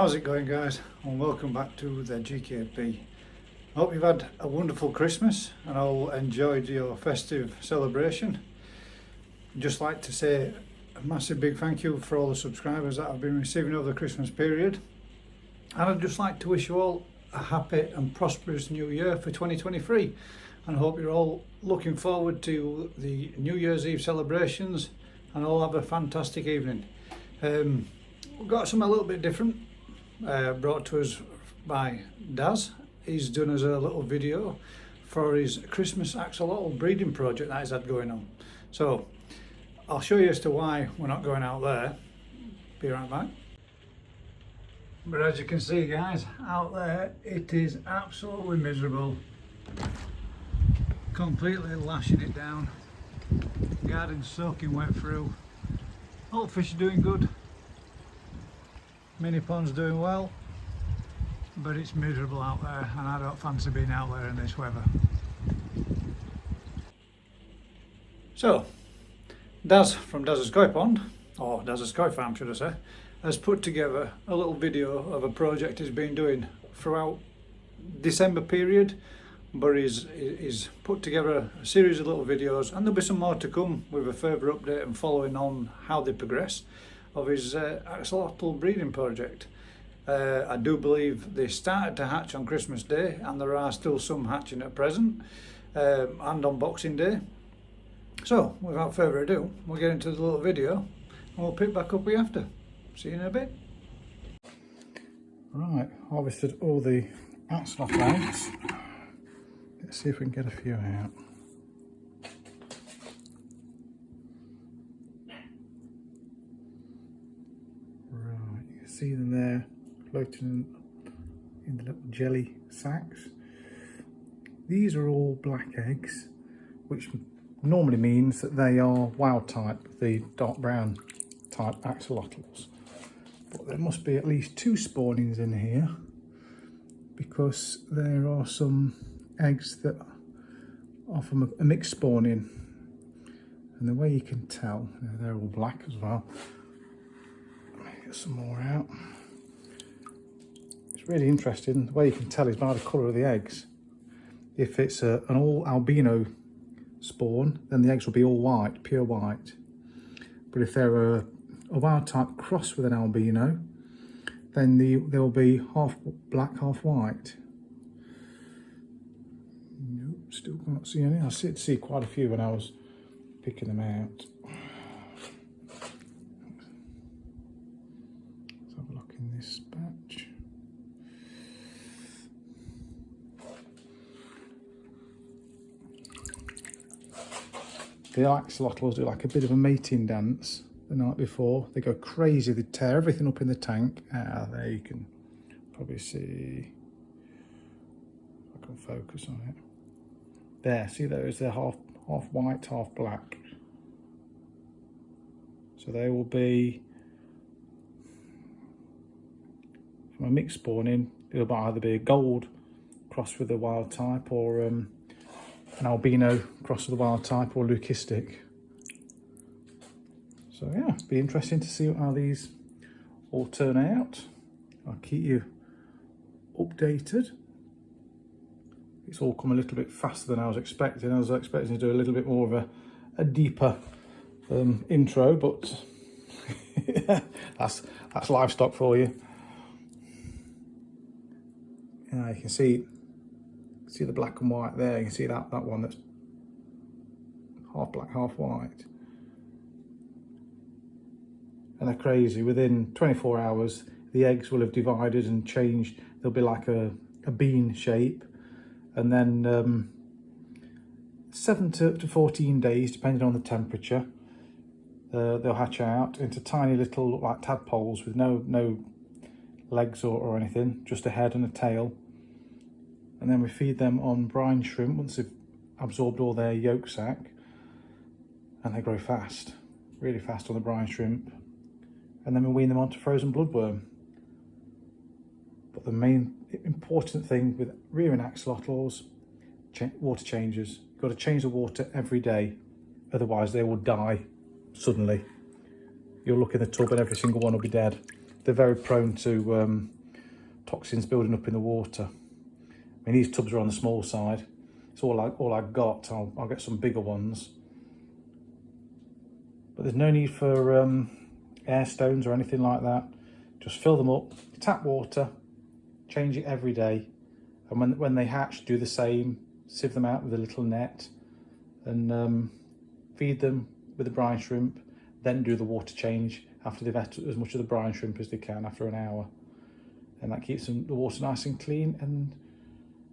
How's it going, guys, and welcome back to the GKP. I hope you've had a wonderful Christmas and all enjoyed your festive celebration. I'd just like to say a massive big thank you for all the subscribers that I've been receiving over the Christmas period, and I'd just like to wish you all a happy and prosperous new year for 2023, and I hope you're all looking forward to the New Year's Eve celebrations and all have a fantastic evening. We've got something a little bit different brought to us by Daz. He's done us a little video for his Christmas axolotl breeding project that he's had going on. So I'll show you as to why we're not going out there. Be right back. But as you can see, guys, out there it is absolutely miserable. Completely lashing it down. Garden's soaking wet through. All the fish are doing good. Mini pond's doing well, but it's miserable out there and I don't fancy being out there in this weather. So, Daz from Daz's Koi Pond, or Daz's Koi Farm should I say, has put together a little video of a project he's been doing throughout December period, but he's put together a series of little videos, and there'll be some more to come with a further update and following on how they progress of his axolotl breeding project. I do believe they started to hatch on Christmas Day, and there are still some hatching at present, and on Boxing Day. So without further ado, we'll get into the little video and we'll pick back up with you after. See you in a bit. Right, harvested all the axolotl eggs. Let's see if we can get a few out. Right, you can see them there floating in the little jelly sacks. These are all black eggs, which normally means that they are wild type, the dark brown type axolotls. But there must be at least 2 spawnings in here, because there are some eggs that are from a mixed spawning, and the way you can tell, they're all black as well. Let me get some more out. It's really interesting. The way you can tell is by the colour of the eggs. If it's an all albino spawn, then the eggs will be all white, pure white. But if they're a wild type cross with an albino, then they'll be half black, half white. Nope, still can't see any. I did see quite a few when I was picking them out. Let's have a look in this batch. The axolotls do like a bit of a mating dance the night before. They go crazy, they tear everything up in the tank. There you can probably see, if I can focus on it. There, see those, they're half white, half black. So they will be, from a mixed spawning, it'll either be a gold crossed with a wild type, or an albino crossed with a wild type, or leucistic. So yeah, be interesting to see how these all turn out. I'll keep you updated. It's all come a little bit faster than I was expecting. I was expecting to do a little bit more of a deeper intro, but that's livestock for you. Yeah, you can see the black and white there. You can see that one that's half black, half white. And they're crazy. Within 24 hours, the eggs will have divided and changed. They'll be like a bean shape. And then 7 to 14 days, depending on the temperature, they'll hatch out into tiny little, look like tadpoles with no legs or anything, just a head and a tail. And then we feed them on brine shrimp once they've absorbed all their yolk sac, and they grow fast, really fast on the brine shrimp. And then we wean them onto frozen bloodworm. But the main important thing with rearing axolotls, water changes. You've got to change the water every day, otherwise they will die suddenly. You'll look in the tub and every single one will be dead. They're very prone to toxins building up in the water. I mean, these tubs are on the small side. It's all I got. I'll get some bigger ones. But there's no need for air stones or anything like that. Just fill them up, tap water, change it every day. And when they hatch, do the same. Sieve them out with a little net and feed them with the brine shrimp. Then do the water change after they've had as much of the brine shrimp as they can after an hour. And that keeps the water nice and clean and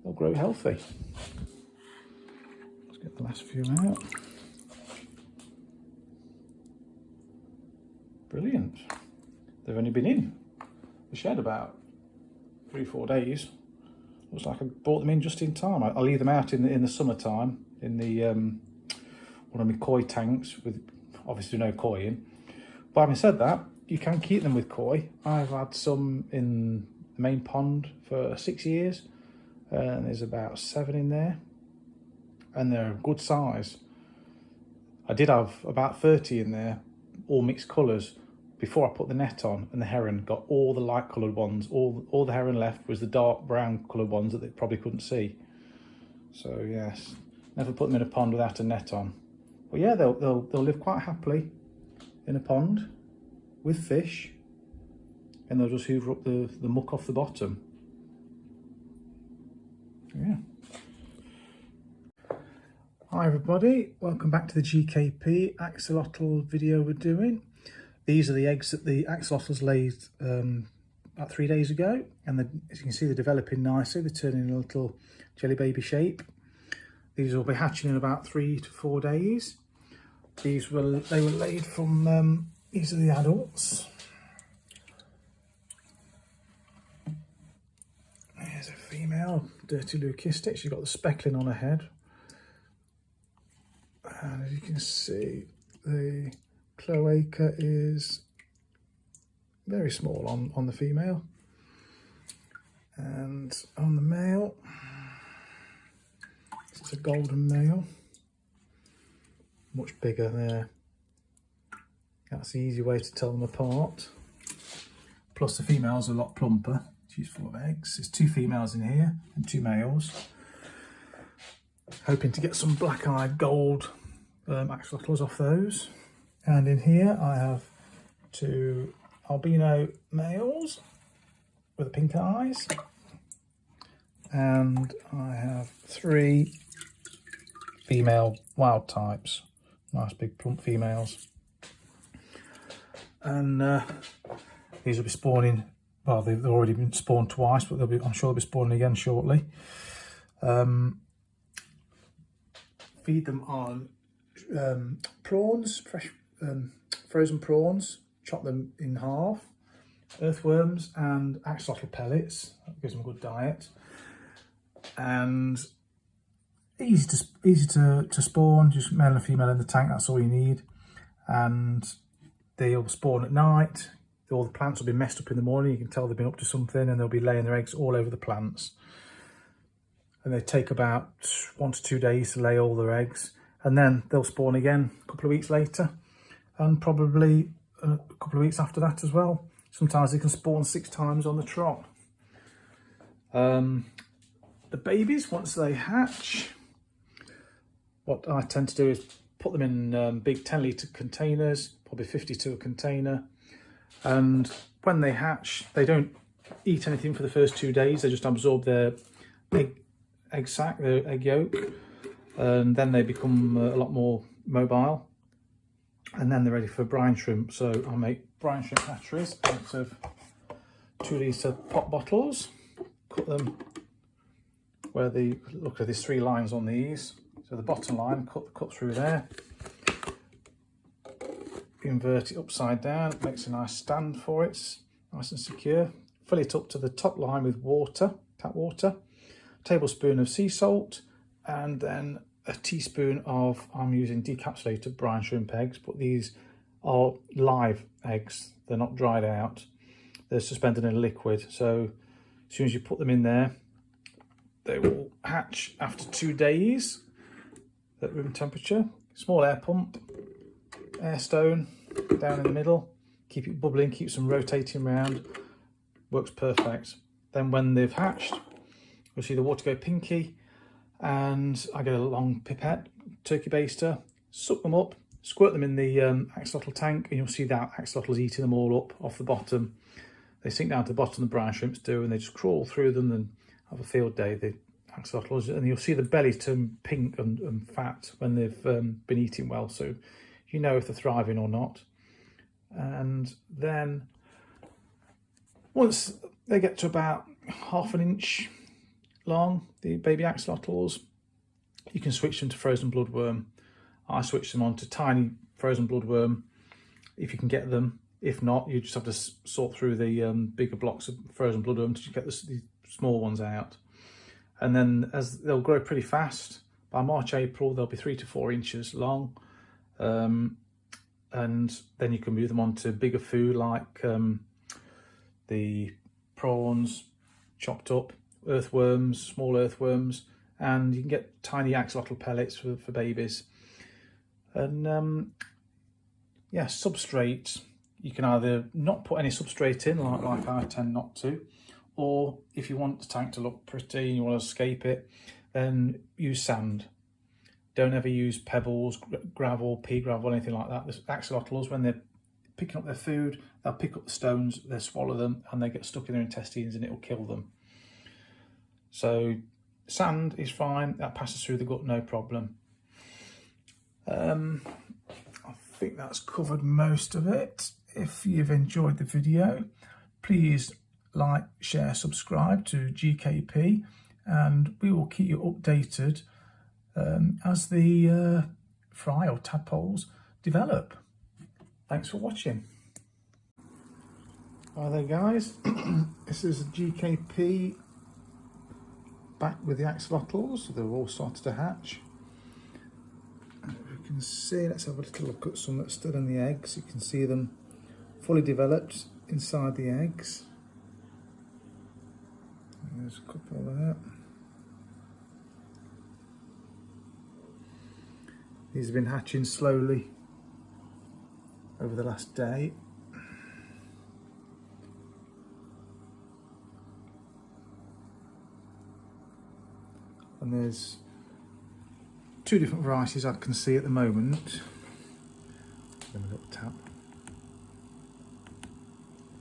they'll grow healthy. Let's get the last few out. Brilliant. They've only been in the shed about 3-4 days. Looks like I brought them in just in time. I leave them out in the summertime in the one of my koi tanks with obviously no koi in. But having said that, you can keep them with koi. I've had some in the main pond for 6 years, and there's about 7 in there, and they're a good size. I did have about 30 in there, all mixed colours, before I put the net on, and the heron got all the light coloured ones. All the heron left was the dark brown coloured ones that they probably couldn't see. So yes, never put them in a pond without a net on. But yeah, they'll live quite happily in a pond with fish, and they'll just hoover up the muck off the bottom. Yeah. Hi everybody, welcome back to the GKP axolotl video we're doing. These are the eggs that the axolotls laid about 3 days ago, and as you can see, they're developing nicely. They're turning a little jelly baby shape. These will be hatching in about 3 to 4 days. They were laid from these are the adults. Here's a female, dirty leucistic. She's got the speckling on her head, and as you can see, the cloaca is very small on the female, and on the male, it's a golden male, much bigger there. That's the easy way to tell them apart. Plus the female's a lot plumper. She's full of eggs. There's 2 females in here and 2 males. Hoping to get some black-eyed gold axolotls off those. And in here I have 2 albino males with the pink eyes, and I have 3 female wild types, nice big plump females. And these will be spawning. Well, they've already been spawned twice, but I'm sure they'll be spawning again shortly. Feed them on prawns, fresh frozen prawns, chop them in half, earthworms and axolotl pellets. That gives them a good diet. And easy to spawn, just male and female in the tank, that's all you need. And they'll spawn at night. All the plants will be messed up in the morning. You can tell they've been up to something, and they'll be laying their eggs all over the plants. And they take about 1 to 2 days to lay all their eggs, and then they'll spawn again a couple of weeks later, and probably a couple of weeks after that as well. Sometimes they can spawn 6 times on the trot. The babies, once they hatch, what I tend to do is put them in big 10-litre containers, probably 50 to a container. And when they hatch, they don't eat anything for the first 2 days. They just absorb their egg sac, their egg yolk, and then they become a lot more mobile. And then they're ready for brine shrimp. So I'll make brine shrimp hatcheries out of 2-litre pop bottles. Cut them where look at these 3 lines on these. So the bottom line, cut through there. Invert it upside down, it makes a nice stand for it, nice and secure. Fill it up to the top line with water, tap water, a tablespoon of sea salt, and then a teaspoon of, I'm using decapsulated brine shrimp eggs, but these are live eggs, they're not dried out, they're suspended in a liquid. So as soon as you put them in there, they will hatch after 2 days at room temperature. Small air pump, air stone down in the middle, keep it bubbling, keeps them rotating around, works perfect. then when they've hatched, you'll see the water go pinky, and I get a long pipette, turkey baster, suck them up, squirt them in the axolotl tank, and you'll see that axolotl's eating them all up off the bottom. They sink down to the bottom, the brine shrimps do, and they just crawl through them and have a field day, the axolotls. And you'll see the belly turn pink and fat when they've been eating well, so you know if they're thriving or not. And then once they get to about ½ inch long, the baby axolotls, you can switch them to frozen bloodworm. I switch them on to tiny frozen bloodworm if you can get them. If not, you just have to sort through the bigger blocks of frozen bloodworm to get the small ones out. And then as they'll grow pretty fast, by March, April, they'll be 3 to 4 inches long. And then you can move them on to bigger food like the prawns chopped up, earthworms, small earthworms, and you can get tiny axolotl pellets for babies. And yeah, substrate, you can either not put any substrate in, like I tend not to, or if you want the tank to look pretty and you want to escape it, then use sand. Don't ever use pebbles, gravel, pea gravel, anything like that. The axolotls, when they're picking up their food, they'll pick up the stones, they swallow them, and they get stuck in their intestines and it'll kill them. So sand is fine, that passes through the gut, no problem. I think that's covered most of it. If you've enjoyed the video, please like, share, subscribe to GKP, and we will keep you updated as the fry or tadpoles develop. Thanks for watching. Hi there guys, this is GKP back with the axolotls. They've all started to hatch. As you can see, let's have a little look at some that stood in the eggs. You can see them fully developed inside the eggs. There's a couple there. These have been hatching slowly over the last day. And there's 2 different varieties I can see at the moment. Let me look tap.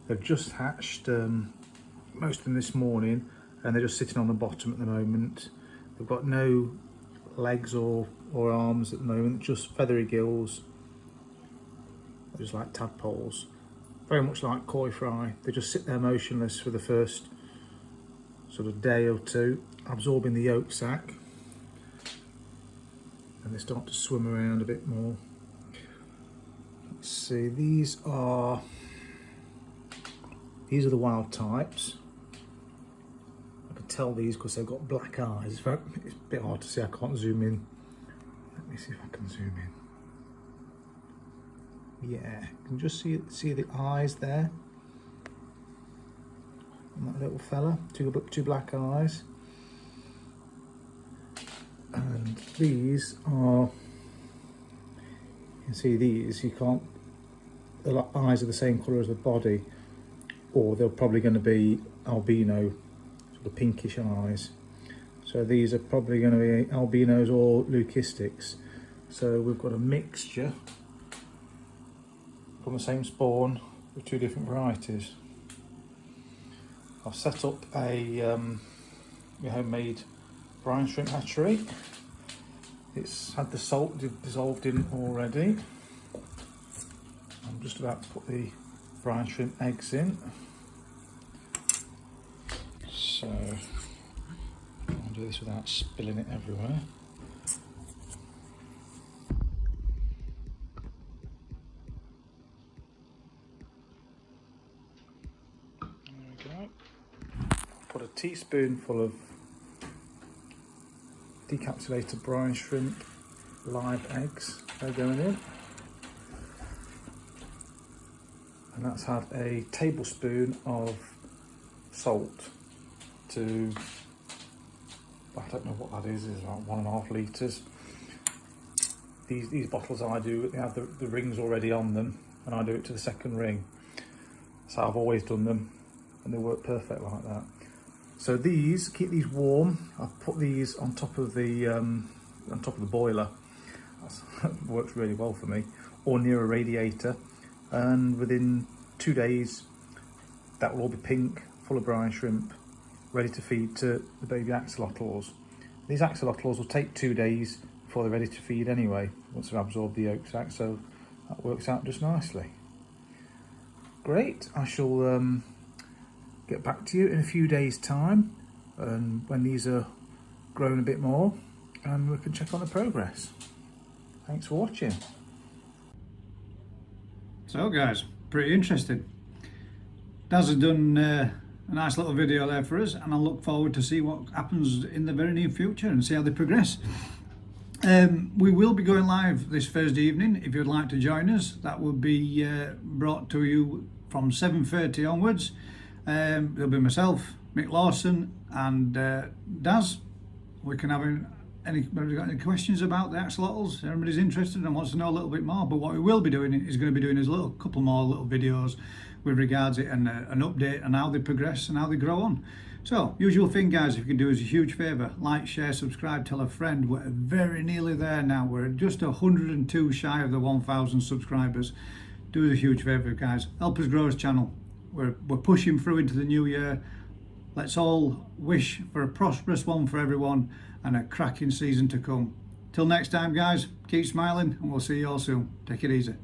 They've just hatched, most of them this morning, and they're just sitting on the bottom at the moment. They've got no legs or arms at the moment, just feathery gills, just like tadpoles. Very much like koi fry. They just sit there motionless for the first sort of day or two, absorbing the yolk sac, and they start to swim around a bit more. Let's see, these are the wild types. I can tell these because they've got black eyes. It's a bit hard to see, I can't zoom in. Let me see if I can zoom in. Yeah, you can just see the eyes there. And that little fella, two black eyes. And these are, you can see these, the eyes are the same colour as the body, or they're probably going to be albino, sort of pinkish eyes. So these are probably going to be albinos or leucistics. So we've got a mixture from the same spawn with 2 different varieties. I've set up a homemade brine shrimp hatchery. It's had the salt dissolved in already. I'm just about to put the brine shrimp eggs in. So I'll do this without spilling it everywhere. There we go. Put a teaspoonful of decapsulated brine shrimp live eggs. They're going in. And that's had a tablespoon of salt to, I don't know what that is about 1.5 litres. These bottles I do, they have the rings already on them, and I do it to the second ring. So I've always done them, and they work perfect like that. So these, keep these warm. I've put these on top of the boiler. That works really well for me, or near a radiator, and within 2 days that will all be pink, full of brine shrimp, ready to feed to the baby axolotls. These axolotls will take 2 days before they're ready to feed anyway, once they've absorbed the yolk sac, so that works out just nicely. Great, I shall get back to you in a few days' time, and when these are grown a bit more, and we can check on the progress. Thanks for watching. So guys, pretty interesting. Daz has done a nice little video there for us, and I look forward to see what happens in the very near future and see how they progress. We will be going live this Thursday evening. If you'd like to join us, that will be brought to you from 7:30 onwards. There'll be myself, Mick Lawson, and Daz. We can have anybody got any questions about the axolotls? Everybody's interested and wants to know a little bit more. But what we will be doing is going to be doing is a couple more little videos with regards it, and an update on how they progress and how they grow on. So, usual thing guys, if you can do us a huge favour, like, share, subscribe, tell a friend. We're very nearly there now. We're just 102 shy of the 1,000 subscribers. Do us a huge favour guys, help us grow this channel. We're pushing through into the new year. Let's all wish for a prosperous one for everyone and a cracking season to come. Till next time guys, keep smiling, and we'll see you all soon. Take it easy.